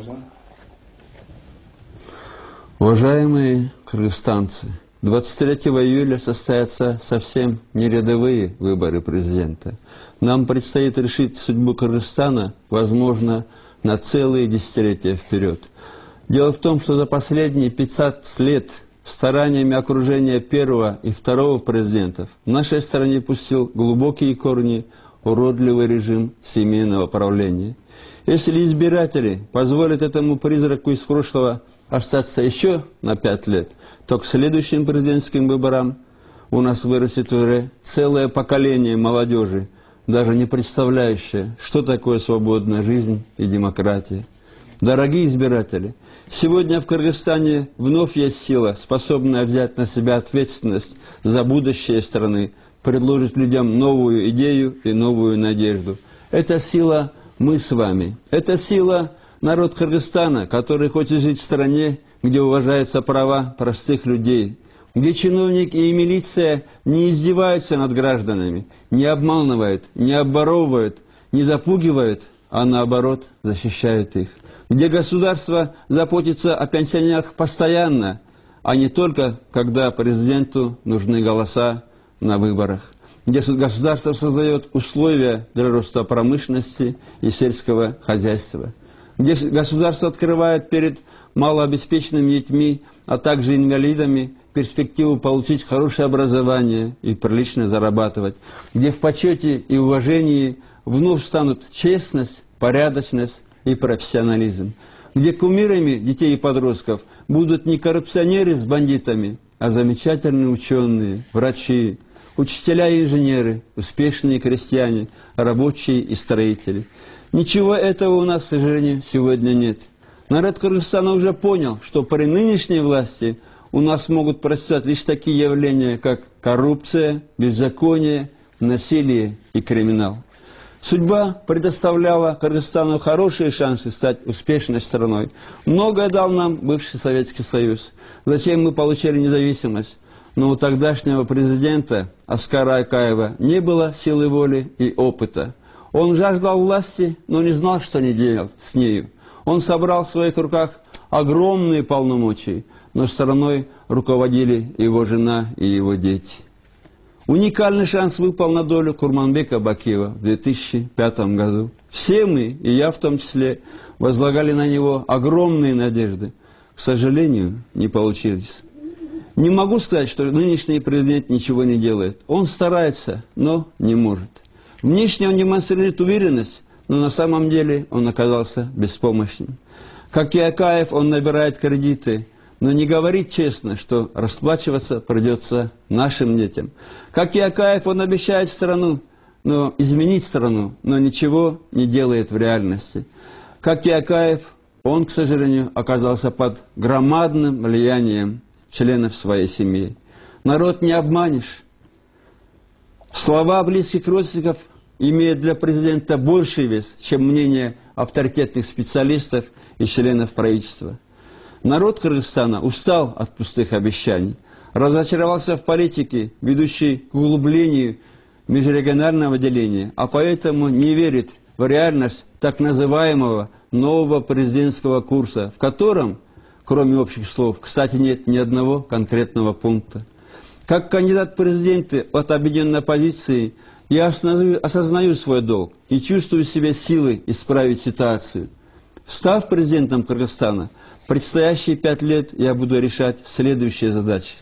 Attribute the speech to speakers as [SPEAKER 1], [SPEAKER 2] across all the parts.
[SPEAKER 1] Можно?
[SPEAKER 2] Уважаемые кыргызстанцы, 23 июля состоятся совсем не рядовые выборы президента. Нам предстоит решить судьбу Кыргызстана, возможно, на целые десятилетия вперед. Дело в том, что за последние 15 лет стараниями окружения первого и второго президентов в нашей стране пустил глубокие корни уродливый режим семейного правления. Если избиратели позволят этому призраку из прошлого остаться еще на 5 лет, то к следующим президентским выборам у нас вырастет уже целое поколение молодежи, даже не представляющее, что такое свободная жизнь и демократия. Дорогие избиратели, сегодня в Кыргызстане вновь есть сила, способная взять на себя ответственность за будущее страны, предложить людям новую идею и новую надежду. Эта сила мы с вами. Это сила народ Кыргызстана, который хочет жить в стране, где уважаются права простых людей, где чиновники и милиция не издеваются над гражданами, не обманывают, не обворовывают, не запугивают, а наоборот защищают их, где государство заботится о пенсионерах постоянно, а не только когда президенту нужны голоса на выборах, где государство создает условия для роста промышленности и сельского хозяйства, где государство открывает перед малообеспеченными детьми, а также инвалидами перспективу получить хорошее образование и прилично зарабатывать, где в почете и уважении вновь станут честность, порядочность и профессионализм, где кумирами детей и подростков будут не коррупционеры с бандитами, а замечательные ученые, врачи, учителя и инженеры, успешные крестьяне, рабочие и строители. Ничего этого у нас, к сожалению, сегодня нет. Народ Кыргызстана уже понял, что при нынешней власти у нас могут процветать лишь такие явления, как коррупция, беззаконие, насилие и криминал. Судьба предоставляла Кыргызстану хорошие шансы стать успешной страной. Многое дал нам бывший Советский Союз. Затем мы получили независимость. Но у тогдашнего президента Аскара Акаева не было силы воли и опыта. Он жаждал власти, но не знал, что не делать с нею. Он собрал в своих руках огромные полномочия, но страной руководили его жена и его дети. Уникальный шанс выпал на долю Курманбека Бакиева в 2005 году. Все мы, и я в том числе, возлагали на него огромные надежды. К сожалению, не получилось. Не могу сказать, что нынешний президент ничего не делает. Он старается, но не может. Внешне он демонстрирует уверенность, но на самом деле он оказался беспомощным. Как и Акаев, он набирает кредиты, но не говорит честно, что расплачиваться придется нашим детям. Как и Акаев, он обещает изменить страну, но ничего не делает в реальности. Как и Акаев, он, к сожалению, оказался под громадным влиянием членов своей семьи. Народ не обманешь. Слова близких родственников имеют для президента больший вес, чем мнение авторитетных специалистов и членов правительства. Народ Кыргызстана устал от пустых обещаний, разочаровался в политике, ведущей к углублению межрегионального деления, а поэтому не верит в реальность так называемого нового президентского курса, в котором, кроме общих слов, кстати, нет ни одного конкретного пункта. Как кандидат в президенты от объединенной оппозиции я осознаю свой долг и чувствую в себе силы исправить ситуацию. Став президентом Кыргызстана, предстоящие 5 лет я буду решать следующие задачи.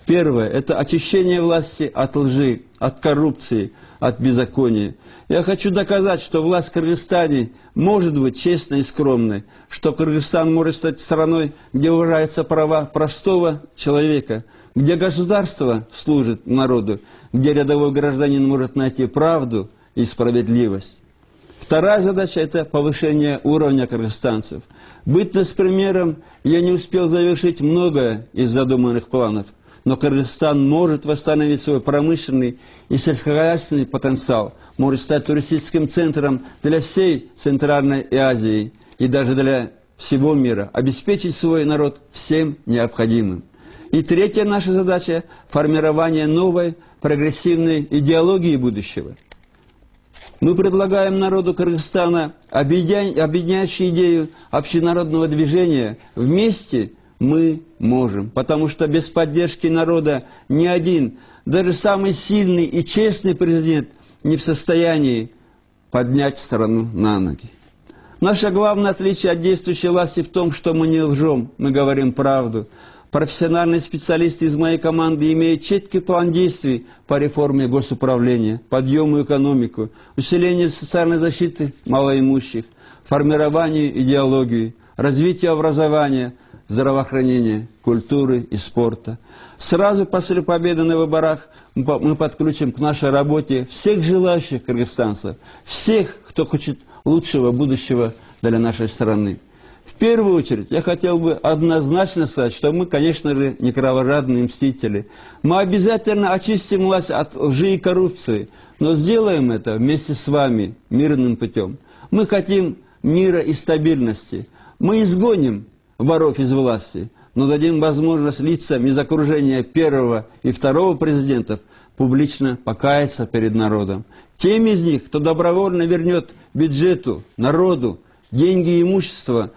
[SPEAKER 2] Первое – это очищение власти от лжи, от коррупции, от беззакония. Я хочу доказать, что власть в Кыргызстане может быть честной и скромной, что Кыргызстан может стать страной, где уважаются права простого человека, где государство служит народу, где рядовой гражданин может найти правду и справедливость. Вторая задача – это повышение уровня кыргызстанцев. Бытность примером, я не успел завершить многое из задуманных планов, но Кыргызстан может восстановить свой промышленный и сельскохозяйственный потенциал, может стать туристическим центром для всей Центральной Азии и даже для всего мира, обеспечить свой народ всем необходимым. И третья наша задача – формирование новой прогрессивной идеологии будущего. Мы предлагаем народу Кыргызстана объединяющую идею общенародного движения. Вместе мы можем, потому что без поддержки народа ни один, даже самый сильный и честный президент не в состоянии поднять страну на ноги. Наше главное отличие от действующей власти в том, что мы не лжем, мы говорим правду. Профессиональные специалисты из моей команды имеют четкий план действий по реформе госуправления, подъему экономику, усилению социальной защиты малоимущих, формированию идеологии, развитию образования, здравоохранения, культуры и спорта. Сразу после победы на выборах мы подключим к нашей работе всех желающих кыргызстанцев, всех, кто хочет лучшего будущего для нашей страны. В первую очередь, я хотел бы однозначно сказать, что мы, конечно же, не кровожадные мстители. Мы обязательно очистим власть от лжи и коррупции, но сделаем это вместе с вами, мирным путем. Мы хотим мира и стабильности. Мы изгоним воров из власти, но дадим возможность лицам из окружения первого и второго президентов публично покаяться перед народом. Тем из них, кто добровольно вернет бюджету, народу, деньги и имущество,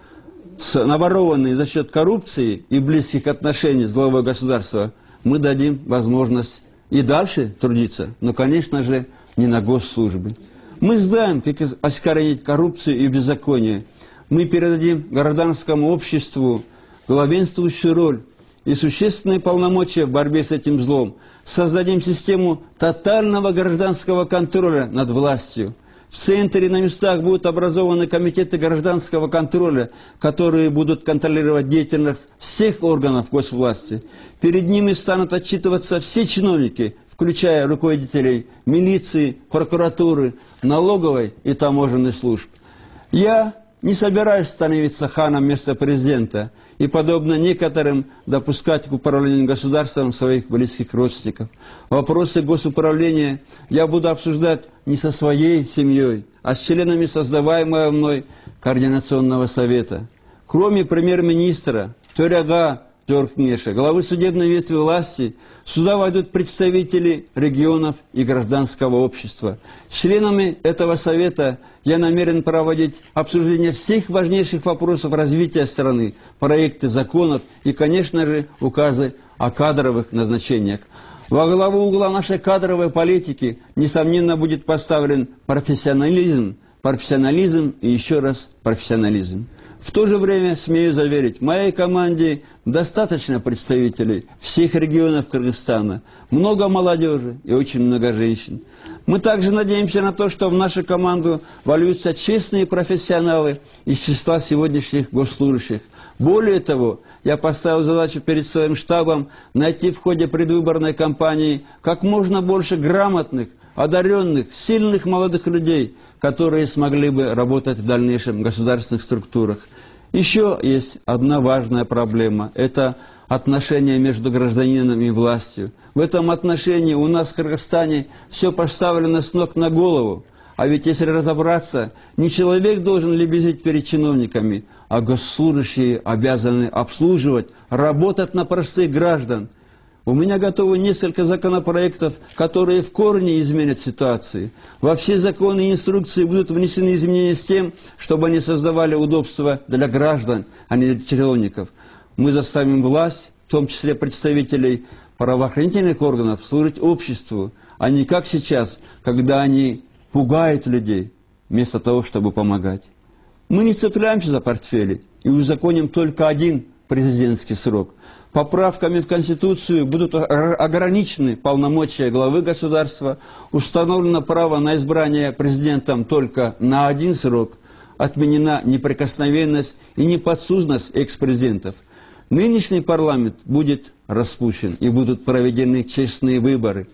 [SPEAKER 2] наворованные за счет коррупции и близких отношений с главой государства, мы дадим возможность и дальше трудиться, но, конечно же, не на госслужбе. Мы знаем, как искоренить коррупцию и беззаконие. Мы передадим гражданскому обществу главенствующую роль и существенные полномочия в борьбе с этим злом. Создадим систему тотального гражданского контроля над властью. В центре на местах будут образованы комитеты гражданского контроля, которые будут контролировать деятельность всех органов госвласти. Перед ними станут отчитываться все чиновники, включая руководителей милиции, прокуратуры, налоговой и таможенной служб. Я не собираюсь становиться ханом вместо президента и, подобно некоторым, допускать к управлению государством своих близких родственников. Вопросы госуправления я буду обсуждать не со своей семьей, а с членами создаваемого мной Координационного совета. Кроме премьер-министра, Төряга Жоркнеша, главы судебной ветви власти, сюда войдут представители регионов и гражданского общества. Членами этого совета я намерен проводить обсуждение всех важнейших вопросов развития страны, проекты законов и, конечно же, указы о кадровых назначениях. Во главу угла нашей кадровой политики, несомненно, будет поставлен профессионализм и еще раз профессионализм. В то же время, смею заверить, в моей команде достаточно представителей всех регионов Кыргызстана, много молодежи и очень много женщин. Мы также надеемся на то, что в нашу команду вольются честные профессионалы из числа сегодняшних госслужащих. Более того, я поставил задачу перед своим штабом найти в ходе предвыборной кампании как можно больше грамотных, одаренных, сильных молодых людей, которые смогли бы работать в дальнейшем в государственных структурах. Еще есть одна важная проблема – это отношения между гражданином и властью. В этом отношении у нас в Кыргызстане все поставлено с ног на голову. А ведь если разобраться, не человек должен лебезить перед чиновниками, а госслужащие обязаны обслуживать, работать на простых граждан. У меня готовы несколько законопроектов, которые в корне изменят ситуацию. Во все законы и инструкции будут внесены изменения с тем, чтобы они создавали удобства для граждан, а не для чиновников. Мы заставим власть, в том числе представителей правоохранительных органов, служить обществу, а не как сейчас, когда они пугают людей, вместо того, чтобы помогать. Мы не цепляемся за портфели и узаконим только один президентский срок. Поправками в Конституцию будут ограничены полномочия главы государства, установлено право на избрание президентом только на один срок, отменена неприкосновенность и неподсудность экс-президентов. Нынешний парламент будет распущен и будут проведены честные выборы.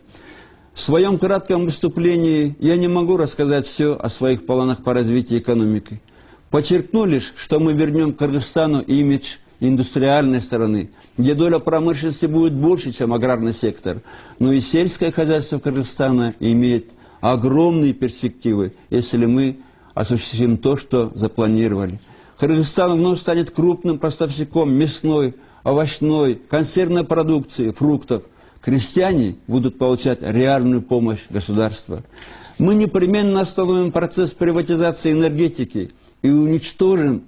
[SPEAKER 2] В своем кратком выступлении я не могу рассказать все о своих планах по развитию экономики. Подчеркну лишь, что мы вернем Кыргызстану имидж индустриальной страны, где доля промышленности будет больше, чем аграрный сектор. Но и сельское хозяйство Кыргызстана имеет огромные перспективы, если мы осуществим то, что запланировали. Кыргызстан вновь станет крупным поставщиком мясной, овощной, консервной продукции, фруктов. крестьяне будут получать реальную помощь государства. Мы непременно остановим процесс приватизации энергетики и уничтожим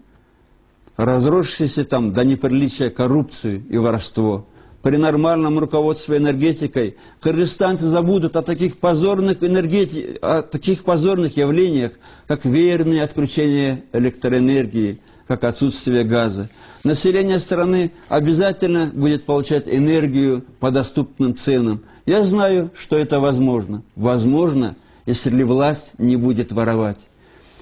[SPEAKER 2] разросшуюся там до неприличия коррупцию и воровство. При нормальном руководстве энергетикой кыргызстанцы забудут о таких позорных явлениях, как веерные отключения электроэнергии, как отсутствие газа. Население страны обязательно будет получать энергию по доступным ценам. Я знаю, что это возможно. Возможно, если власть не будет воровать.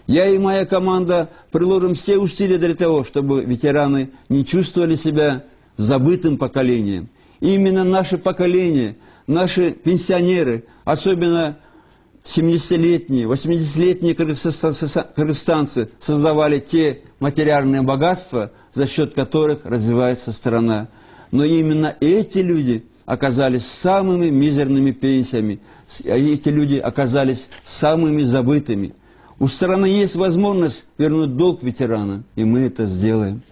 [SPEAKER 2] Я и моя команда приложим все усилия для того, чтобы ветераны не чувствовали себя забытым поколением. И именно наше поколение, наши пенсионеры, особенно 70-летние, 80-летние кыргызстанцы создавали те материальные богатства, за счет которых развивается страна. Но именно эти люди оказались самыми мизерными пенсиями, эти люди оказались самыми забытыми. У страны есть возможность вернуть долг ветеранам, и мы это сделаем.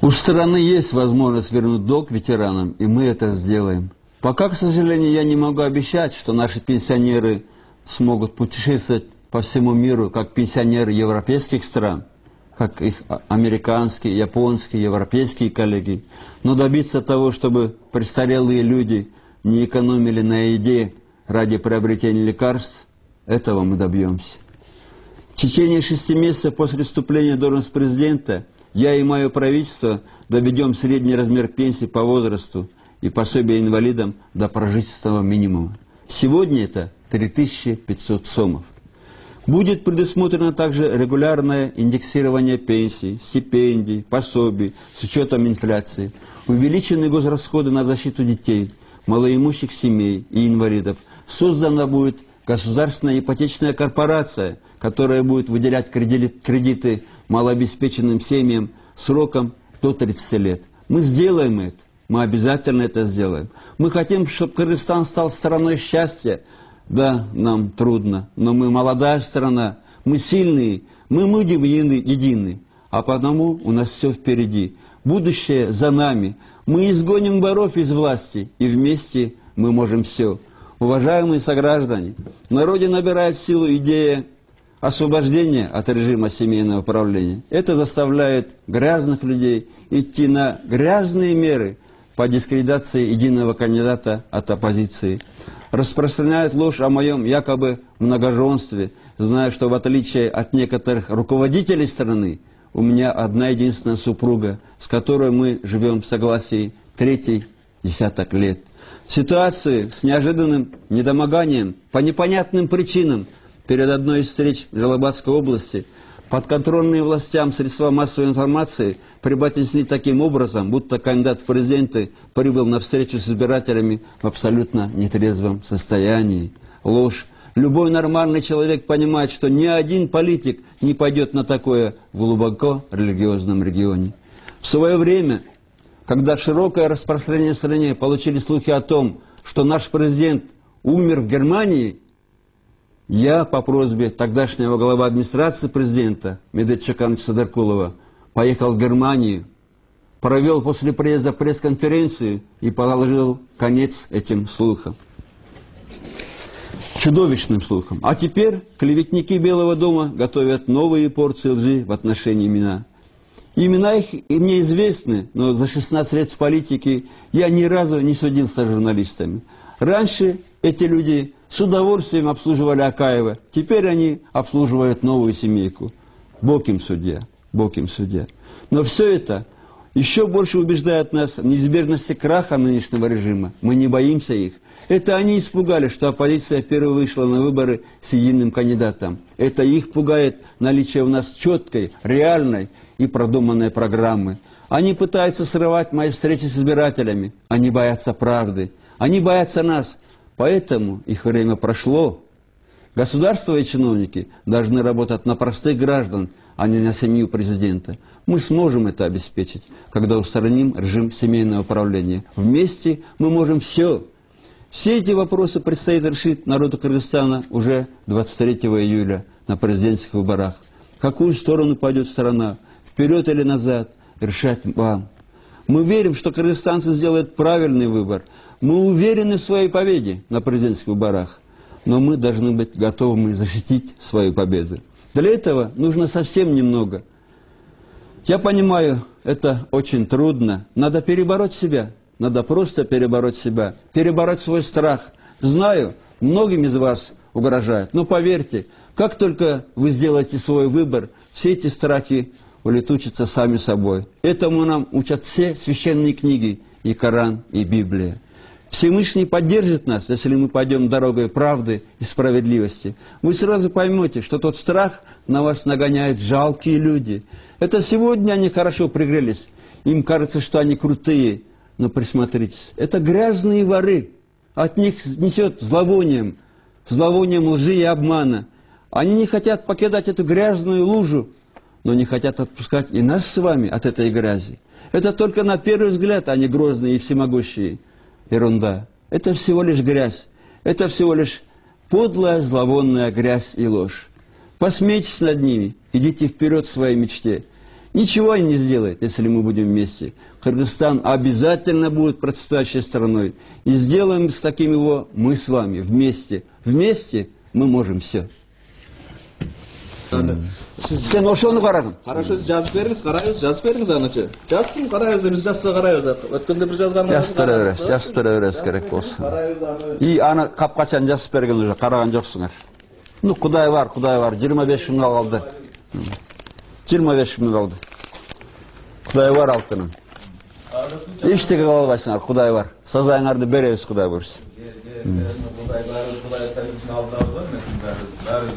[SPEAKER 2] У страны есть возможность вернуть долг ветеранам, и мы это сделаем. Пока, к сожалению, я не могу обещать, что наши пенсионеры смогут путешествовать по всему миру, как пенсионеры европейских стран, как их американские, японские, европейские коллеги. Но добиться того, чтобы престарелые люди не экономили на еде ради приобретения лекарств, этого мы добьемся. В течение 6 месяцев после вступления в должность президента я и мое правительство доведем средний размер пенсии по возрасту и пособия инвалидам до прожиточного минимума. Сегодня это 3500 сомов. Будет предусмотрено также регулярное индексирование пенсий, стипендий, пособий с учетом инфляции, увеличены госрасходы на защиту детей, малоимущих семей и инвалидов. Создана будет государственная ипотечная корпорация, которая будет выделять кредиты малообеспеченным семьям сроком до 30 лет. Мы сделаем это, мы обязательно это сделаем. Мы хотим, чтобы Кыргызстан стал страной счастья. Да, нам трудно, но мы молодая страна, мы сильные, мы будем едины, а потому у нас все впереди. Будущее за нами. Мы изгоним воров из власти, и вместе мы можем все. Уважаемые сограждане, в народе набирает силу идея освобождения от режима семейного правления. Это заставляет грязных людей идти на грязные меры по дискредитации единого кандидата от оппозиции. Распространяет ложь о моем якобы многоженстве, зная, что в отличие от некоторых руководителей страны, у меня одна единственная супруга, с которой мы живем в согласии 3-й десяток лет. Ситуации с неожиданным недомоганием по непонятным причинам перед одной из встреч в Жалабатской области подконтрольные властям средства массовой информации преподнесли таким образом, будто кандидат в президенты прибыл на встречу с избирателями в абсолютно нетрезвом состоянии. Ложь. Любой нормальный человек понимает, что ни один политик не пойдет на такое в глубоко религиозном регионе. В свое время, когда широкое распространение в стране получили слухи о том, что наш президент умер в Германии, я по просьбе тогдашнего главы администрации президента Медет Чакановича Садаркулова поехал в Германию, провел после приезда пресс-конференцию и положил конец этим слухам. Чудовищным слухам. А теперь клеветники Белого дома готовят новые порции лжи в отношении меня. Имена их и мне известны, но за 16 лет в политике я ни разу не судился с журналистами. Раньше эти люди с удовольствием обслуживали Акаева, теперь они обслуживают новую семейку. Бог им судья, Бог им судья. Но все это еще больше убеждает нас в неизбежности краха нынешнего режима. Мы не боимся их. Это они испугались, что оппозиция впервые вышла на выборы с единым кандидатом. Это их пугает наличие у нас четкой, реальной и продуманной программы. Они пытаются срывать мои встречи с избирателями. Они боятся правды. Они боятся нас. Поэтому их время прошло. Государство и чиновники должны работать на простых граждан, а не на семью президента. Мы сможем это обеспечить, когда устраним режим семейного правления. Вместе мы можем все. Все эти вопросы предстоит решить народу Кыргызстана уже 23 июля на президентских выборах. В какую сторону пойдет страна, вперед или назад, решать вам. Мы верим, что кыргызстанцы сделают правильный выбор. Мы уверены в своей победе на президентских выборах. Но мы должны быть готовы защитить свою победу. Для этого нужно совсем немного. Я понимаю, это очень трудно. Надо перебороть себя. Надо просто перебороть себя. Перебороть свой страх. Знаю, многим из вас угрожает. Но поверьте, как только вы сделаете свой выбор, все эти страхи улетучатся сами собой. Этому нам учат все священные книги, и Коран, и Библия. Всевышний поддержит нас, если мы пойдем дорогой правды и справедливости. Вы сразу поймете, что тот страх на вас нагоняют жалкие люди. Это сегодня они хорошо пригрелись. Им кажется, что они крутые. Но присмотритесь, это грязные воры. От них несет зловонием лжи и обмана. Они не хотят покидать эту грязную лужу, но не хотят отпускать и нас с вами от этой грязи. Это только на первый взгляд они грозные и всемогущие. Ерунда. Это всего лишь грязь. Это всего лишь подлая, зловонная грязь и ложь. Посмейтесь над ними, идите вперед в своей мечте. Ничего они не сделают, если мы будем вместе. Кыргызстан обязательно будет процветающей страной. И сделаем с таким его мы с вами вместе. Вместе мы можем все. Sen ошону карагын.
[SPEAKER 1] Хорошо, жазып бериңиз, карайбыз, жазып бериңиз анычы. Жазсын, карайбыз, биз жазса карайбыз. Өткөндө бир жазганбыз.
[SPEAKER 2] Жазып беребиз керек болсун. И аны капкачан жазып берген уже караган жоксуңар. Ну, Кудай бар, 25 миң калды. 25 миң калды. Кудай бар алтыным. Эчтеке кыла албайсыңар, Кудай бар. Сазайыңарды беребиз, Кудай буйрса.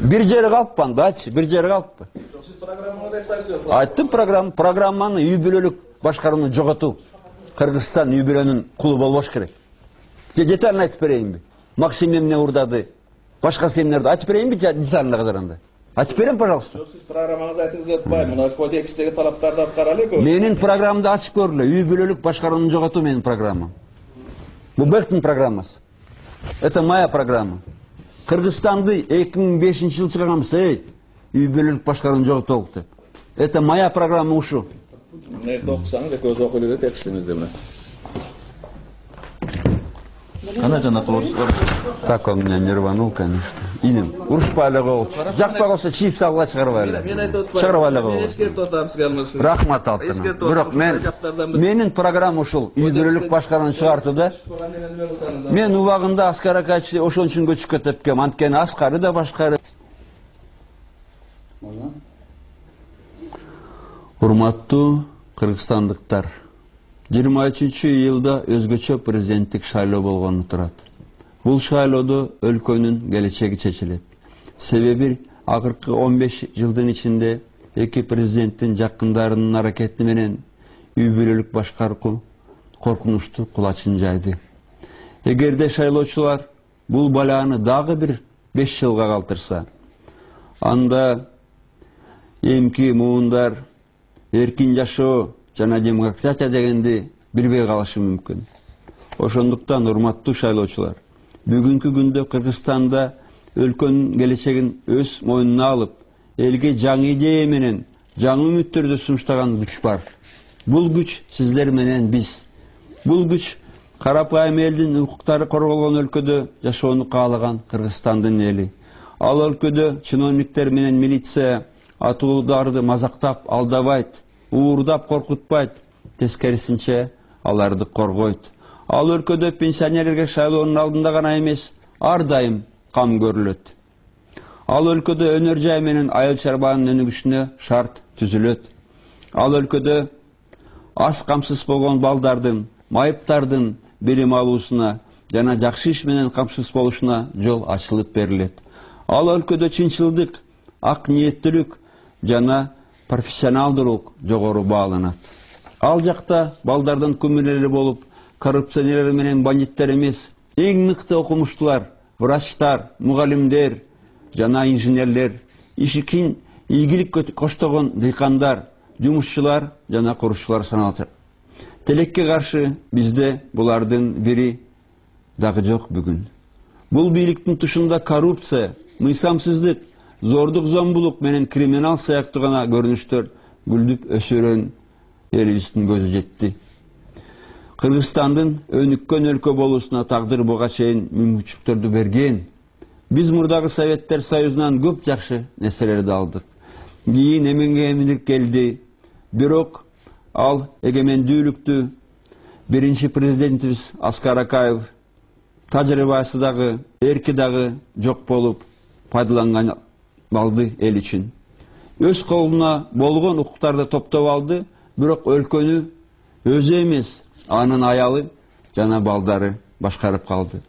[SPEAKER 2] Bir jeri kalıppan da aç, bir jeri kalıppan.
[SPEAKER 1] Siz programmаңызды айтпайсыз.
[SPEAKER 2] Ayttım programmanı үй bölөлүк башкарууну жоготуу. Кыргызстан үй bölөнүн кулу болбош керек. Детально айтып берейинби? Максим эмне урдады? Башка семнерди айтып берейинби детально казаранда? Айтып берем, пожалуйста.
[SPEAKER 1] Сиз программаңызды айтыңыз деп атпайм. Мына кодекстеги талаптарды алып карайлы.
[SPEAKER 2] Менин программамды ачып көргүлө. Үй bölөлүк башкарууну жоготуу менин программам. Бул Бектин программасы. Это моя программа. Кыргызстанды 2005 жыл чыгарганбыз, үй bölөлүк башкарууну жоготолук деп. Это моя программа ушу.
[SPEAKER 1] Мына окусаңыз, көз окуйлук текстиңизди мына. Кана жана тоорусуңар.
[SPEAKER 2] Так он меня не рванул, конечно. Инем, урушпай эле кол. Жакпай калса чип салгыла чыгарбай эле.
[SPEAKER 1] Мен айтып атпайм.
[SPEAKER 2] Чыгарбай эле кол.
[SPEAKER 1] Мен эскертип атам сизге алмаз.
[SPEAKER 2] Рахмат алтыным. Бирок менин программа ушул. Үй bölөлүк башкарууну чыгартты да. Мен убагында Аскар Акачы ошон үчүн көчүп кетип кем. Анткени Аскары да башкары. Урматтуу кыргызстандыктар. 23-июлда өзгөчө президенттик шайлоо болгону турат. Бул шайлоодо өлкөнүн келечеги чечилет. Себеби акыркы 15 жылдын ичинде эки президенттин жакындарынын аракети менен үй bölөлүк башкаруу коркунучтуу кулачын жайды. Эгерде шайлоочулар бул баланы дагы бир 5 жылга калтырса, анда эмки муундар эркин жашоо жана демократия дегенди билбей калышы мүмкүн. Ошондуктан урматтуу шайлоочулар, бүгүнкү күндө Кыргызстанда өлкөнүн келечегин өз мойнуна алып, элге жаңы идея менен, жаңы үмүттөрдү сунуштаган күч бар. Бул күч сиздер менен биз. Бул күч карапайым элдин укуктары корголгон өлкөдө жашоону каалаган Кыргызстандын эли. Ал өлкөдө чиновниктер менен милиция атууларды мазактап алдабайт, уурдап коркутпайт, тескерисинче аларды коргойт. Ал өлкөдө пенсионерлерге шайлоонун алдында гана эмес, ар дайым кам көрүлөт. Ал өлкөдө өнөр жай менен айыл чарбанын өнүгүшүнө шарт түзүлөт. Ал өлкөдө аз камсыз болгон балдардын, майыптардын билим алуусуна жана жакшы иш менен камсыз болушуна жол ачылып берилет. Ал өлкөдө чынчылдык, ак ниеттүүлүк жана профессионалдуулук жогору бааланат. Ал жакта балдардын күмүлөлөрү болуп, коррупционерлер менен бандиттер эмес, эң мыкты окумуштуулар, врачтар, мугалимдер жана инженерлер, ишикин ийгилик коштогон дыйкандар, жумушчулар жана курушчулар саналат. Тилекке каршы бизде булардын бири дагы жок бүгүн. Бул бийликтин тушунда коррупция, мыйсамсыздык, зордук зомбулук менен криминал сыяктуу гана көрүнүштөр гүлдүп өсөрөн элибиздин көзү жетти. Кыргызстандын өнүккөн өлкө болуусуна тагдыр буга чейин мүмкүнчүлүктөрдү берген. Биз мурдагы Советтер Союзунан көп жакшы нерселерди алдык. Кийин эмгек келди. Бирок ал эгемендүүлүктү биринчи президентибиз Аскар Акаев тажрыйбасы дагы, эрки дагы жок болуп пайдаланган балды эл үчүн. Өз колуна болгон укуктарды топтоп алды, бирок өлкөнү өзү эмес, анын аялы жана балдары башкарып калды.